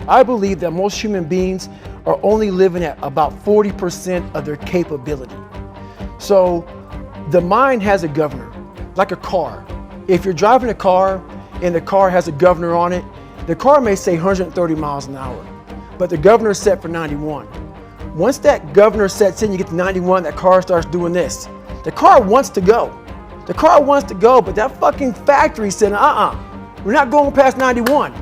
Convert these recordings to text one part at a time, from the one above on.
I believe that most human beings are only living at about 40% of their capability. So the mind has a governor, like a car. If you're driving a car and the car has a governor on it, the car may say 130 miles an hour, but the governor is set for 91. Once that governor sets in, you get to 91, that car starts doing this. The car wants to go. The car wants to go, but that fucking factory said, we're not going past 91.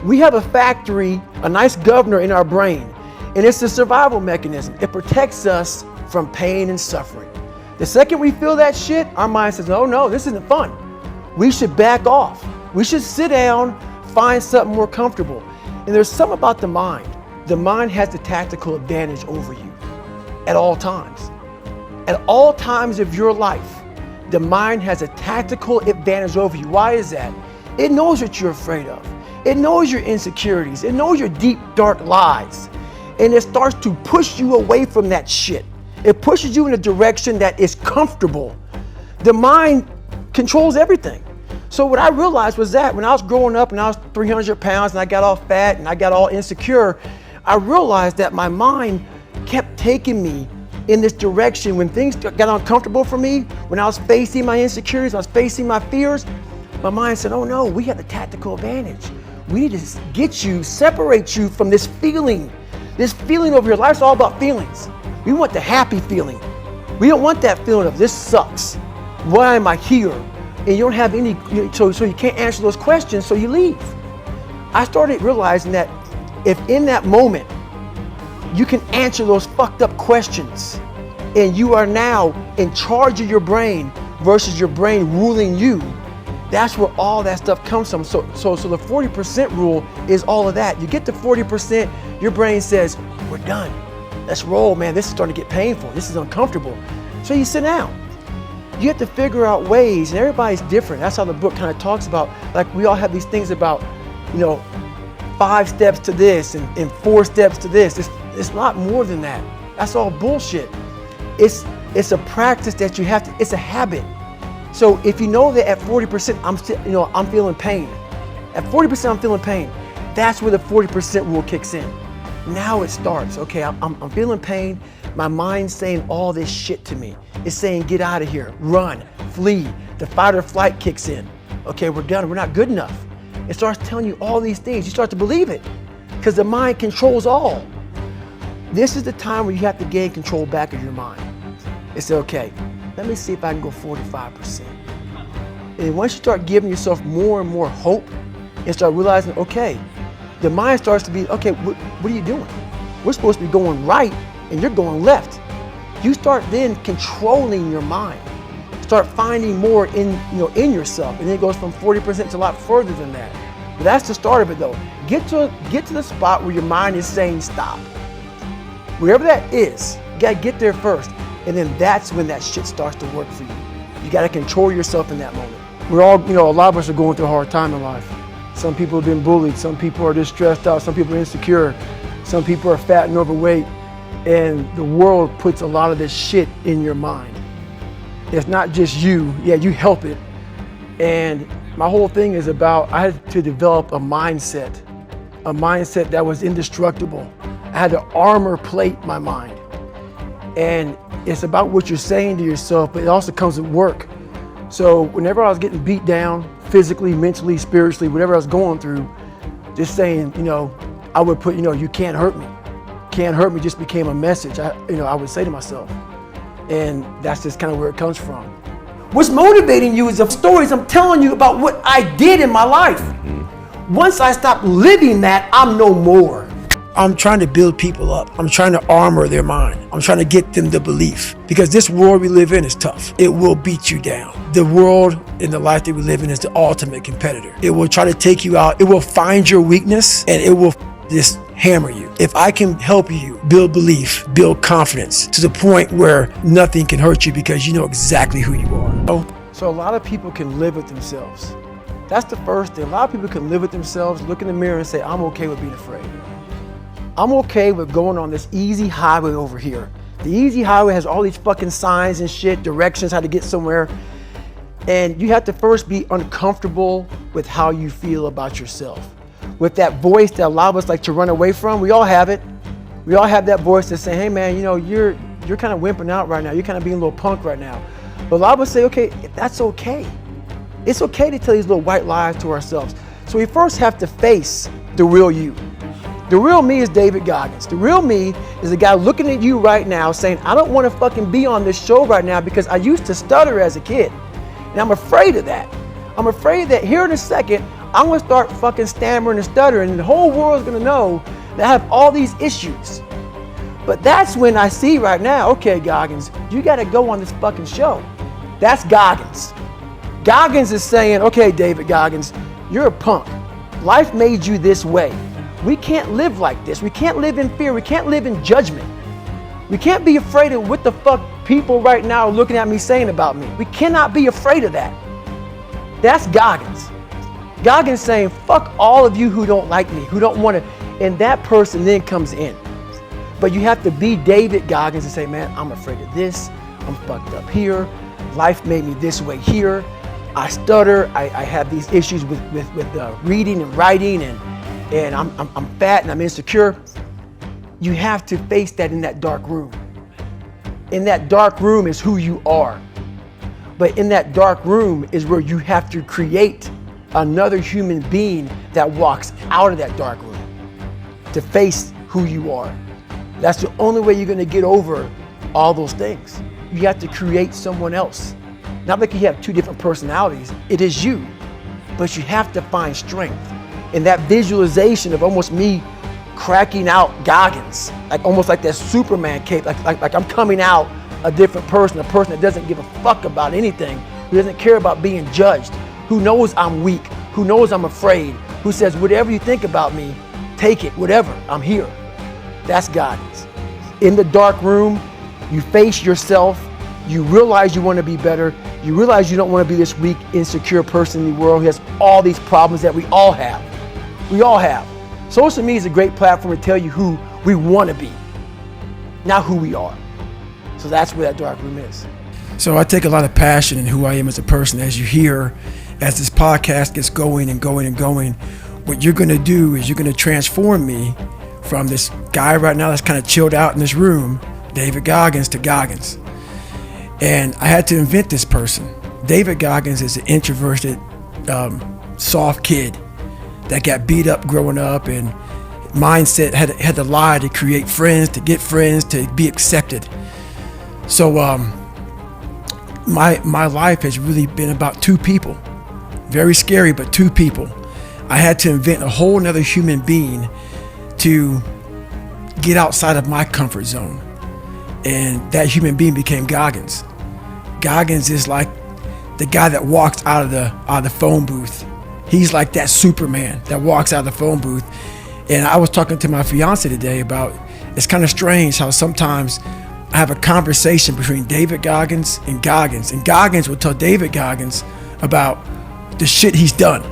We have a factory, a nice governor in our brain, and it's a survival mechanism. It protects us from pain and suffering. The second we feel that shit, our mind says, oh no, this isn't fun. We should back off. We should sit down, find something more comfortable. And there's something about the mind. The mind has the tactical advantage over you at all times. At all times of your life, the mind has a tactical advantage over you. Why is that? It knows what you're afraid of. It knows your insecurities. It knows your deep, dark lies. And it starts to push you away from that shit. It pushes you in a direction that is comfortable. The mind controls everything. So what I realized was that when I was growing up and I was 300 pounds and I got all fat and I got all insecure, I realized that my mind kept taking me in this direction. When things got uncomfortable for me, when I was facing my insecurities, I was facing my fears, my mind said, oh no, we have the tactical advantage. We need to get you, separate you from this feeling over here. Life's all about feelings. We want the happy feeling. We don't want that feeling of this sucks. Why am I here? And you don't have any, so you can't answer those questions, so you leave. I started realizing that if in that moment you can answer those fucked up questions and you are now in charge of your brain versus your brain ruling you, that's where all that stuff comes from. So the 40% rule is all of that. You get to 40%, your brain says, we're done. Let's roll, man. This is starting to get painful. This is uncomfortable. So you sit down. You have to figure out ways, and everybody's different. That's how the book kind of talks about, like we all have these things about, 5 steps to this and 4 steps to this. It's a lot more than that. That's all bullshit. It's a practice that you have to, it's a habit. So if you know that at 40%, I'm feeling pain. At 40% I'm feeling pain. That's where the 40% rule kicks in. Now it starts. Okay, I'm feeling pain. My mind's saying all this shit to me. It's saying, get out of here, run, flee. The fight or flight kicks in. Okay, we're done, we're not good enough. It starts telling you all these things. You start to believe it because the mind controls all. This is the time where you have to gain control back of your mind. It's okay, let me see if I can go 45%. And once you start giving yourself more and more hope and start realizing, okay, the mind starts to be, okay, what are you doing? We're supposed to be going right and you're going left. You start then controlling your mind. Start finding more in yourself, and then it goes from 40% to a lot further than that. But that's the start of it though. Get to the spot where your mind is saying stop. Wherever that is, you gotta get there first, and then that's when that shit starts to work for you. You gotta control yourself in that moment. We're all, a lot of us are going through a hard time in life. Some people have been bullied, some people are just stressed out, some people are insecure, some people are fat and overweight, and the world puts a lot of this shit in your mind. It's not just you, yeah, you help it. And my whole thing is about, I had to develop a mindset that was indestructible. I had to armor plate my mind. And it's about what you're saying to yourself, but it also comes with work. So whenever I was getting beat down, physically, mentally, spiritually, whatever I was going through, just saying, I would put, you can't hurt me. Can't hurt me just became a message I would say to myself. And that's just kind of where it comes from. What's motivating you is the stories I'm telling you about what I did in my life. Once I stop living that, I'm no more. I'm trying to build people up. I'm trying to armor their mind. I'm trying to get them the belief. Because this world we live in is tough. It will beat you down. The world and the life that we live in is the ultimate competitor. It will try to take you out. It will find your weakness and it will just hammer you. If I can help you build belief, build confidence to the point where nothing can hurt you because you know exactly who you are. So a lot of people can live with themselves. That's the first thing. A lot of people can live with themselves, look in the mirror and say, I'm okay with being afraid. I'm okay with going on this easy highway over here. The easy highway has all these fucking signs and shit, directions, how to get somewhere. And you have to first be uncomfortable with how you feel about yourself. with that voice that a lot of us like to run away from. We all have it. We all have that voice that's saying, hey man, you know, you're kind of wimping out right now. You're kind of being a little punk right now. But a lot of us say, okay, that's okay. It's okay to tell these little white lies to ourselves. So we first have to face the real you. The real me is David Goggins. The real me is the guy looking at you right now saying, I don't want to fucking be on this show right now because I used to stutter as a kid. And I'm afraid of that. I'm afraid that here in a second, I'm going to start fucking stammering and stuttering and the whole world's going to know that I have all these issues. But that's when I see right now, okay, Goggins, you got to go on this fucking show. That's Goggins. Goggins is saying, okay, David Goggins, you're a punk. Life made you this way. We can't live like this. We can't live in fear. We can't live in judgment. We can't be afraid of what the fuck people right now are looking at me saying about me. We cannot be afraid of that. That's Goggins. Goggins saying, fuck all of you who don't like me, who don't want to, and that person then comes in. But you have to be David Goggins and say, man, I'm afraid of this. I'm fucked up here. Life made me this way here. I stutter. I have these issues with reading and writing, and I'm fat and I'm insecure. You have to face that in that dark room. In that dark room is who you are. But in that dark room is where you have to create another human being that walks out of that dark room to face who you are. That's the only way you're going to get over all those things. You have to create someone else. Not like you have two different personalities. It is you. But you have to find strength. And that visualization of almost me cracking out Goggins, like almost like that Superman cape, like I'm coming out a different person, a person that doesn't give a fuck about anything, who doesn't care about being judged, who knows I'm weak, who knows I'm afraid, who says, whatever you think about me, take it, whatever, I'm here. That's Goggins. In the dark room, you face yourself, you realize you want to be better, you realize you don't want to be this weak, insecure person in the world who has all these problems that we all have. We all have. Social media is a great platform to tell you who we want to be, not who we are. So that's where that dark room is. So I take a lot of passion in who I am as a person. As you hear, as this podcast gets going and going and going, what you're going to do is you're going to transform me from this guy right now that's kind of chilled out in this room, David Goggins, to Goggins. And I had to invent this person. David Goggins is an introverted, soft kid that got beat up growing up, and mindset had to lie to create friends, to get friends, to be accepted. So my life has really been about two people. Very scary, but two people. I had to invent a whole nother human being to get outside of my comfort zone. And that human being became Goggins. Goggins is like the guy that walks out of the phone booth. He's like that Superman that walks out of the phone booth. And I was talking to my fiance today about, it's kind of strange how sometimes I have a conversation between David Goggins, and Goggins will tell David Goggins about the shit he's done.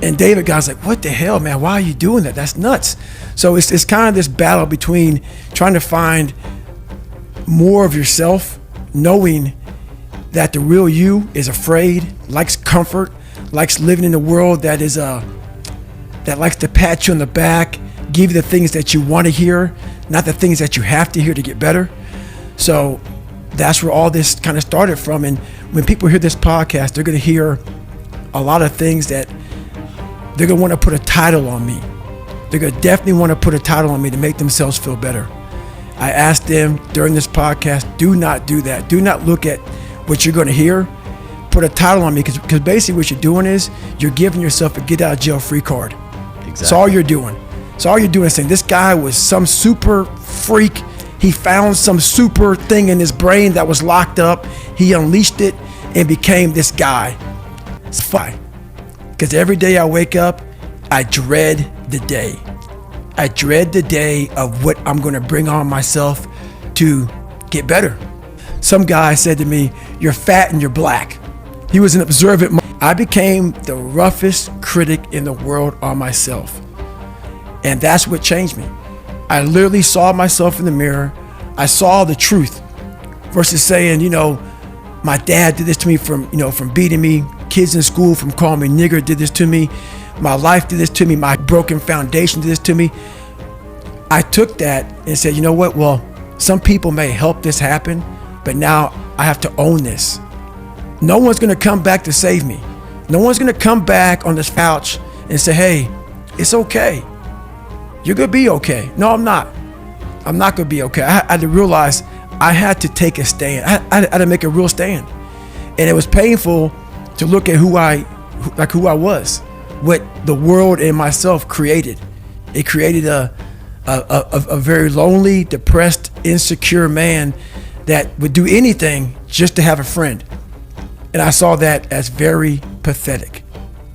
And David Goggins like, what the hell, man? Why are you doing that? That's nuts. So it's kind of this battle between trying to find more of yourself, knowing that the real you is afraid, likes comfort, likes living in a world that is that likes to pat you on the back, give you the things that you want to hear, not the things that you have to hear to get better. So that's where all this kind of started from. And when people hear this podcast, they're going to hear a lot of things that they're going to want to put a title on me. They're going to definitely want to put a title on me to make themselves feel better. I asked them during this podcast, do not do that. Do not look at what you're going to hear. Put a title on me, because basically what you're doing is you're giving yourself a get out of jail free card. Exactly. That's all you're doing. So all you're doing is saying this guy was some super freak. He found some super thing in his brain that was locked up. He unleashed it and became this guy. It's fine. Because every day I wake up, I dread the day. I dread the day of what I'm going to bring on myself to get better. Some guy said to me, you're fat and you're black. He was an observant. I became the roughest critic in the world on myself. And that's what changed me. I literally saw myself in the mirror. I saw the truth versus saying, my dad did this to me from beating me. Kids in school from calling me nigger did this to me. my life did this to me, my broken foundation did this to me. I took that and said, you know what? Well, some people may help this happen, but now I have to own this. No one's gonna come back to save me. No one's gonna come back on this couch and say, hey, it's okay. You're gonna be okay. No, I'm not. I'm not gonna be okay. I had to realize I had to take a stand. I had to make a real stand. And it was painful to look at who I was, what the world and myself created. It created a very lonely, depressed, insecure man that would do anything just to have a friend. And I saw that as very pathetic.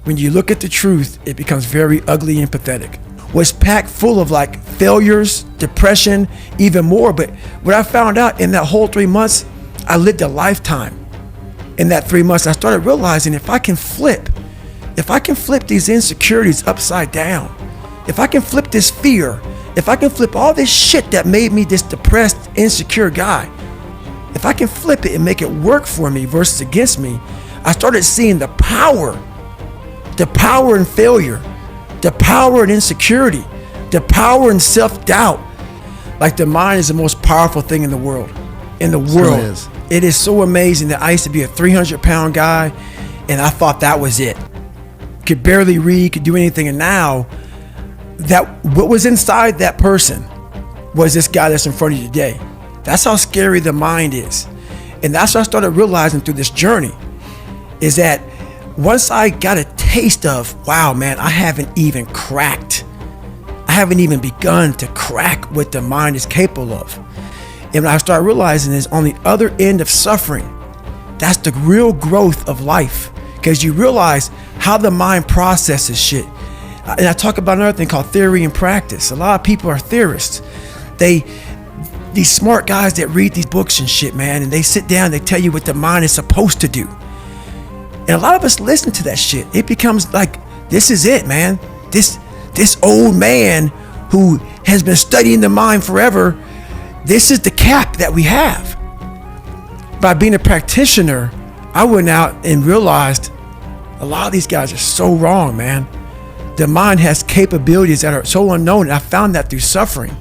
When you look at the truth, it becomes very ugly and pathetic. Was packed full of like failures, depression, even more. But what I found out in that whole 3 months, I lived a lifetime. In that 3 months, I started realizing if I can flip these insecurities upside down, if I can flip this fear, if I can flip all this shit that made me this depressed, insecure guy, if I can flip it and make it work for me versus against me, I started seeing the power in failure, the power in insecurity, the power in self-doubt. Like the mind is the most powerful thing in the world. It is so amazing that I used to be a 300-pound guy and I thought that was it. Could barely read, could do anything. And now that what was inside that person was this guy that's in front of you today. That's how scary the mind is. And that's what I started realizing through this journey, is that once I got a taste of, wow, man, I haven't even begun to crack what the mind is capable of. And I started realizing is on the other end of suffering, that's the real growth of life, because you realize how the mind processes shit. And I talk about another thing called theory and practice. A lot of people are theorists. These smart guys that read these books and shit, man, and they sit down, they tell you what the mind is supposed to do. And a lot of us listen to that shit. It becomes like, this is it, man. This old man who has been studying the mind forever, this is the cap that we have. By being a practitioner, I went out and realized a lot of these guys are so wrong, man. The mind has capabilities that are so unknown, and I found that through suffering.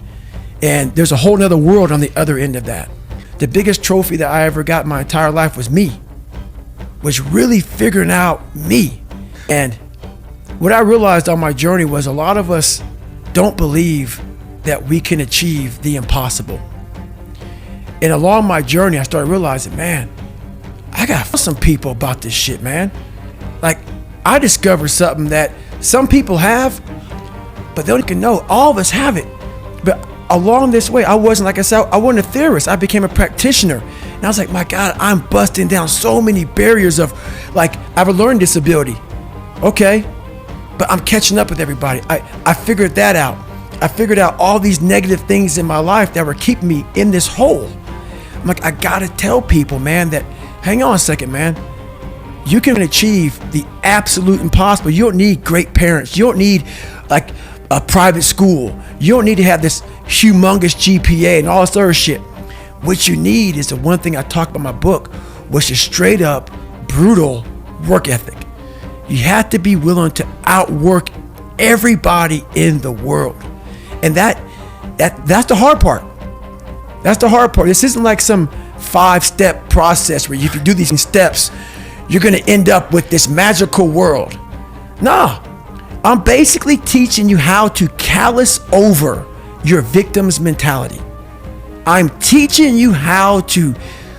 And there's a whole nother world on the other end of that. The biggest trophy that I ever got in my entire life was really figuring out me. And what I realized on my journey was a lot of us don't believe that we can achieve the impossible. And along my journey, I started realizing, man, I gotta tell some people about this shit, man. Like, I discovered something that some people have, but they don't even know. All of us have it. But along this way, I wasn't, like I said, I wasn't a theorist. I became a practitioner. And I was like, my God, I'm busting down so many barriers of, like, I have a learning disability. Okay, but I'm catching up with everybody. I figured that out. I figured out all these negative things in my life that were keeping me in this hole. I'm like, I gotta tell people, man, that, hang on a second, man. You can achieve the absolute impossible. You don't need great parents. You don't need like a private school. You don't need to have this humongous GPA and all this other shit. What you need is the one thing I talked about in my book, which is straight up brutal work ethic. You have to be willing to outwork everybody in the world. And that's the hard part. That's the hard part. This isn't like some 5-step process where if you do these steps, you're gonna end up with this magical world. No, I'm basically teaching you how to callous over your victim's mentality. I'm teaching you how to,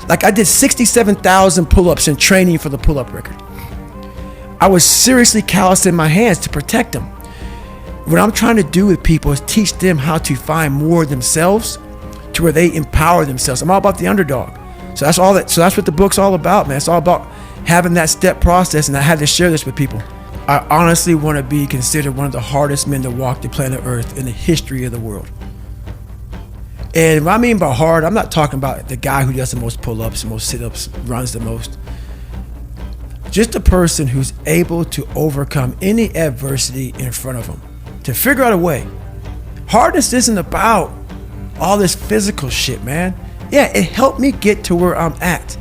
like I did 67,000 pull-ups in training for the pull-up record. I was seriously callousing my hands to protect them. What I'm trying to do with people is teach them how to find more of themselves to where they empower themselves. I'm all about the underdog. So that's what the book's all about, man. It's all about having that step process, and I had to share this with people. I honestly want to be considered one of the hardest men to walk the planet Earth in the history of the world. And what I mean by hard, I'm not talking about the guy who does the most pull-ups, the most sit-ups, runs the most. Just a person who's able to overcome any adversity in front of them, to figure out a way. Hardness isn't about all this physical shit, man. Yeah, it helped me get to where I'm at.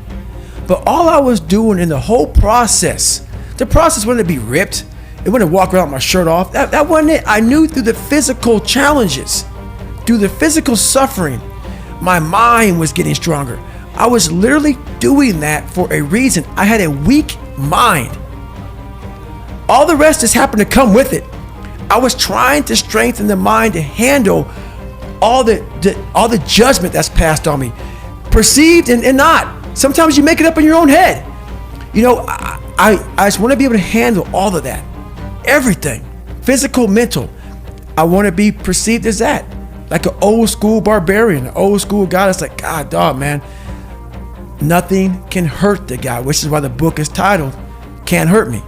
But all I was doing in the whole process, the process wasn't to be ripped. It wasn't walk around with my shirt off. That wasn't it. I knew through the physical challenges, through the physical suffering, my mind was getting stronger. I was literally doing that for a reason. I had a weak mind. All the rest just happened to come with it. I was trying to strengthen the mind to handle all the judgment that's passed on me, perceived and not. Sometimes you make it up in your own head. You know, I just want to be able to handle all of that, everything, physical, mental. I want to be perceived as that, like an old school barbarian, an old school guy that's like, God, dog, man, nothing can hurt the guy, which is why the book is titled, Can't Hurt Me.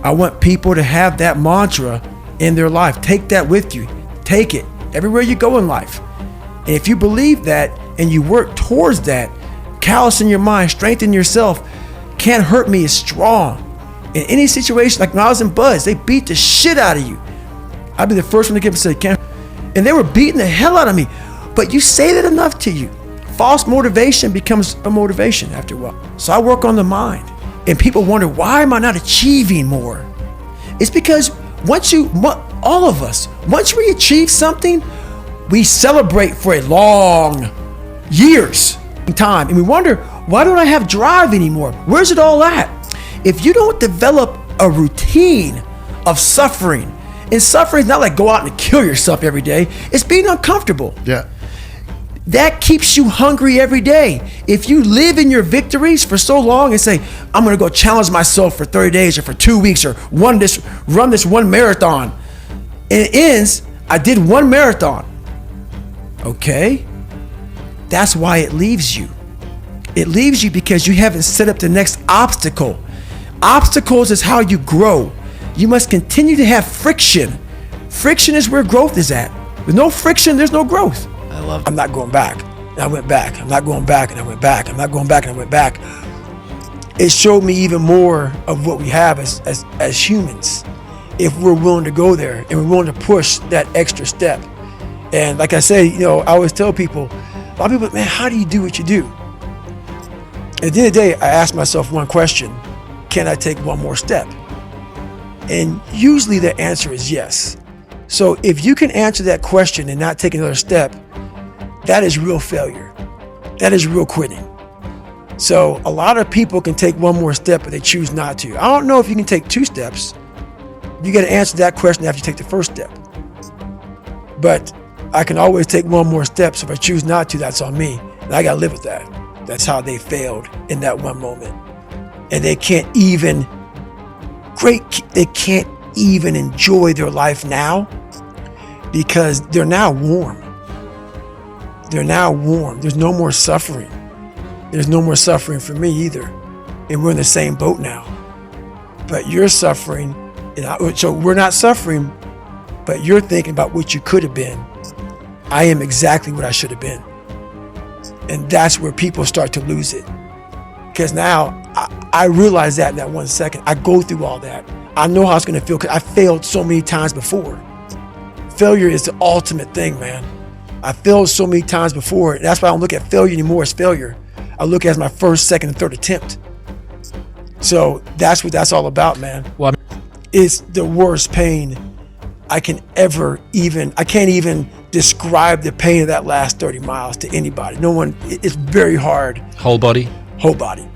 I want people to have that mantra in their life. Take that with you. Take it everywhere you go in life. And if you believe that and you work towards that, callous in your mind, strengthen yourself, Can't Hurt Me is strong. In any situation, like when I was in Buzz, they beat the shit out of you. I'd be the first one to get up and say, Can't. And they were beating the hell out of me. But you say that enough to you. False motivation becomes a motivation after a while. So I work on the mind. And people wonder, why am I not achieving more? It's because all of us, once we achieve something, we celebrate for a long years time. And we wonder, why don't I have drive anymore? Where's it all at? If you don't develop a routine of suffering, and suffering is not like go out and kill yourself every day, it's being uncomfortable. Yeah. That keeps you hungry every day. If you live in your victories for so long and say, I'm gonna go challenge myself for 30 days or for 2 weeks or run this one marathon, and it ends, I did one marathon. Okay, that's why it leaves you. It leaves you because you haven't set up the next obstacle. Obstacles is how you grow. You must continue to have friction. Friction is where growth is at. With no friction, there's no growth. I'm not going back. And I went back. I'm not going back. And I went back. I'm not going back. And I went back. It showed me even more of what we have as humans, if we're willing to go there and we're willing to push that extra step. And like I say, you know, I always tell people, a lot of people, man, how do you do what you do? At the end of the day, I ask myself one question: can I take one more step? And usually the answer is yes. So if you can answer that question and not take another step, that is real failure. That is real quitting. So a lot of people can take one more step, but they choose not to. I don't know if you can take 2 steps. You got to answer that question after you take the first step. But I can always take one more step. So if I choose not to, that's on me. And I got to live with that. That's how they failed in that one moment. And they can't even enjoy their life now because they're now warm. They're now warm. There's no more suffering. There's no more suffering for me either. And we're in the same boat now. But you're suffering. So we're not suffering, but you're thinking about what you could have been. I am exactly what I should have been. And that's where people start to lose it. Because now I realize that in that 1 second. I go through all that. I know how it's going to feel because I failed so many times before. Failure is the ultimate thing, man. I failed so many times before. And that's why I don't look at failure anymore as failure. I look at it as my first, second, and third attempt. So that's what that's all about, man. Well, It's the worst pain I can't even describe the pain of that last 30 miles to anybody. No one, it's very hard. Whole body? Whole body.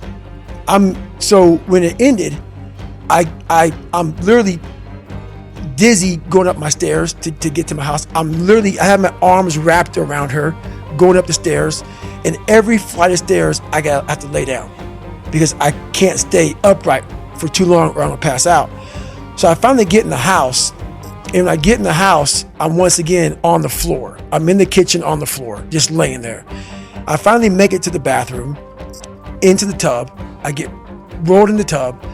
So when it ended, I'm literally dizzy going up my stairs to get to my house. I have my arms wrapped around her going up the stairs, and every flight of stairs I have to lay down because I can't stay upright for too long or I'm gonna pass out. So I finally get in the house, and when I get in the house, I'm once again on the floor. I'm in the kitchen on the floor, just laying there. I finally make it to the bathroom, into the tub. I get rolled in the tub,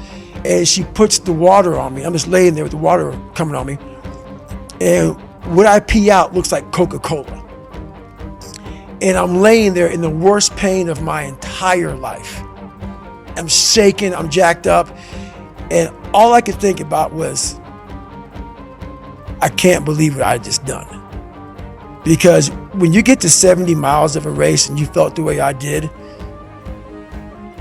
and she puts the water on me. I'm just laying there with the water coming on me. And what I pee out looks like Coca-Cola. And I'm laying there in the worst pain of my entire life. I'm shaking, I'm jacked up. And all I could think about was, I can't believe what I just done. Because when you get to 70 miles of a race and you felt the way I did,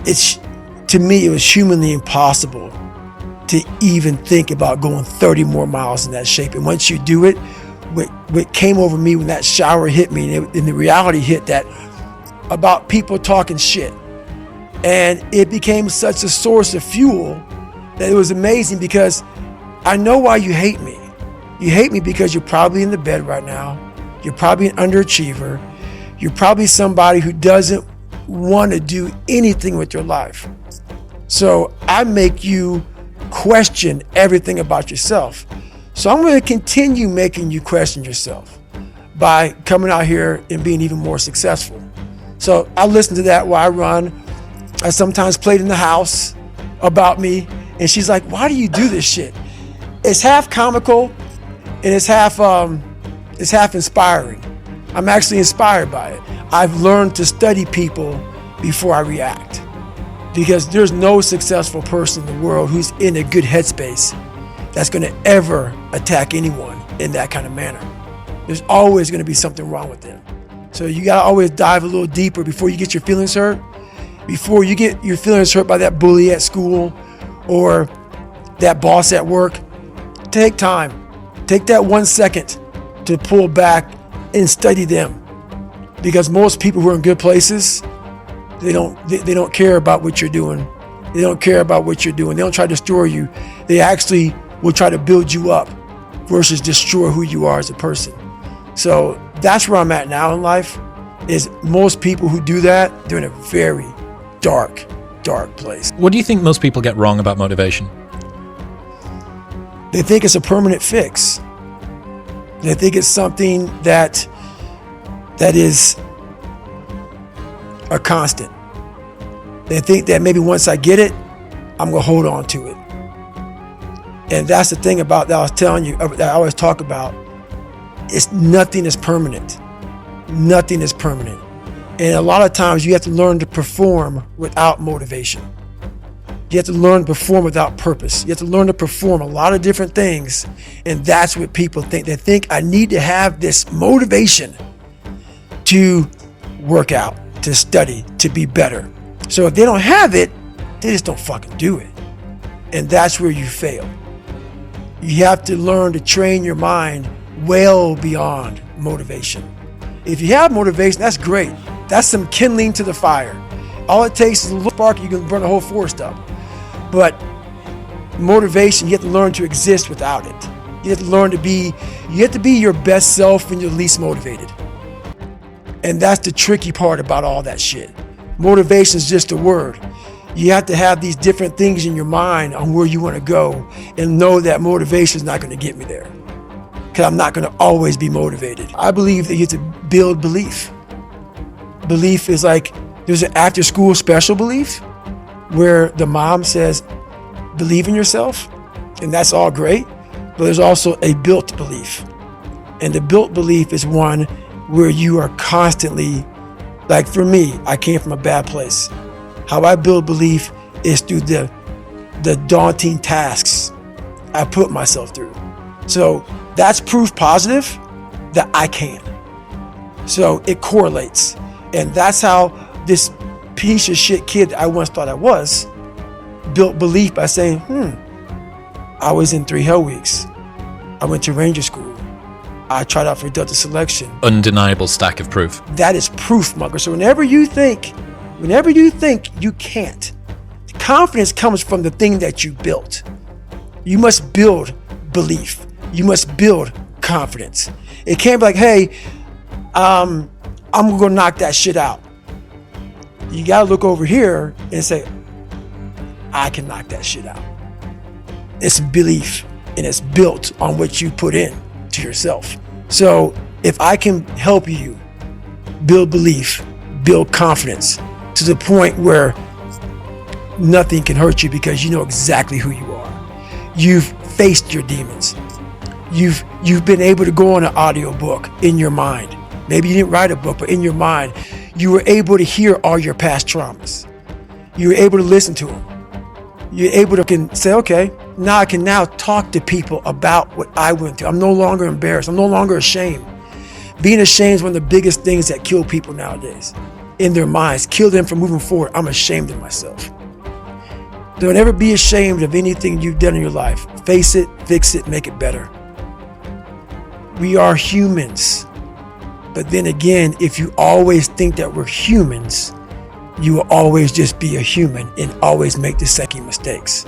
to me, it was humanly impossible to even think about going 30 more miles in that shape. And once you do it, what came over me when that shower hit me, and the reality hit that about people talking shit. And it became such a source of fuel that it was amazing, because I know why you hate me. You hate me because you're probably in the bed right now. You're probably an underachiever. You're probably somebody who doesn't want to do anything with your life. So I make you question everything about yourself. So I'm going to continue making you question yourself by coming out here and being even more successful. So I listen to that while I run. I sometimes played in the house about me, and she's like, why do you do this shit? It's half comical and it's half inspiring. I'm actually inspired by it. I've learned to study people before I react, because there's no successful person in the world who's in a good headspace that's going to ever attack anyone in that kind of manner. There's always going to be something wrong with them. So you got to always dive a little deeper before you get your feelings hurt. Before you get your feelings hurt by that bully at school or that boss at work, take time. Take that 1 second to pull back and study them. Because most people who are in good places, they don't care about what you're doing. They don't care about what you're doing. They don't try to destroy you. They actually will try to build you up versus destroy who you are as a person. So that's where I'm at now in life, is most people who do that, they're in a very dark place. What do you think most people get wrong about motivation? They think it's a permanent fix. They think it's something that is a constant. They think that maybe once I get it, I'm going to hold on to it. And that's the thing about that I was telling you, that I always talk about. Nothing is permanent. Nothing is permanent. And a lot of times you have to learn to perform without motivation. You have to learn to perform without purpose. You have to learn to perform a lot of different things. And that's what people think. They think I need to have this motivation to work out, to study, to be better. So if they don't have it, they just don't fucking do it. And that's where you fail. You have to learn to train your mind well beyond motivation. If you have motivation, that's great. That's some kindling to the fire. All it takes is a little spark, you can burn a whole forest up. But motivation, you have to learn to exist without it. You have to be your best self when you're least motivated. And that's the tricky part about all that shit. Motivation is just a word. You have to have these different things in your mind on where you want to go, and know that motivation is not going to get me there, because I'm not going to always be motivated. I believe that you have to build belief. Belief is like, there's an after school special belief where the mom says, believe in yourself, and that's all great. But there's also a built belief. And the built belief is one where you are constantly, like for me, I came from a bad place. How I build belief is through the daunting tasks I put myself through. So that's proof positive that I can. So it correlates. And that's how this piece of shit kid I once thought I was built belief by saying, I was in 3 Hell Weeks. I went to Ranger School. I tried out for Delta Selection. Undeniable stack of proof. That is proof, mugger. So whenever you think you can't, confidence comes from the thing that you built. You must build belief. You must build confidence. It can't be like, hey, I'm gonna go knock that shit out. You gotta look over here and say, I can knock that shit out. It's belief, and it's built on what you put in to yourself. So if I can help you build belief, build confidence to the point where nothing can hurt you because you know exactly who you are. You've faced your demons. You've been able to go on an audiobook in your mind. Maybe you didn't write a book, but in your mind, you were able to hear all your past traumas. You were able to listen to them. You're able to say, okay, now I can now talk to people about what I went through. I'm no longer embarrassed. I'm no longer ashamed. Being ashamed is one of the biggest things that kill people nowadays. In their minds, kill them from moving forward. I'm ashamed of myself. Don't ever be ashamed of anything you've done in your life. Face it, fix it, make it better. We are humans. But then again, if you always think that we're humans, you will always just be a human and always make the same mistakes.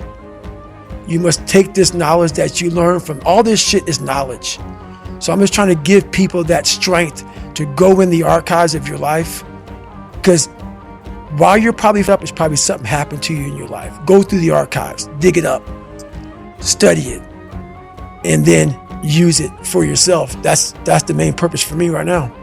You must take this knowledge that you learn from all this shit is knowledge. So I'm just trying to give people that strength to go in the archives of your life, because while you're probably up, it's probably something happened to you in your life. Go through the archives, dig it up, study it, and then use it for yourself. That's the main purpose for me right now.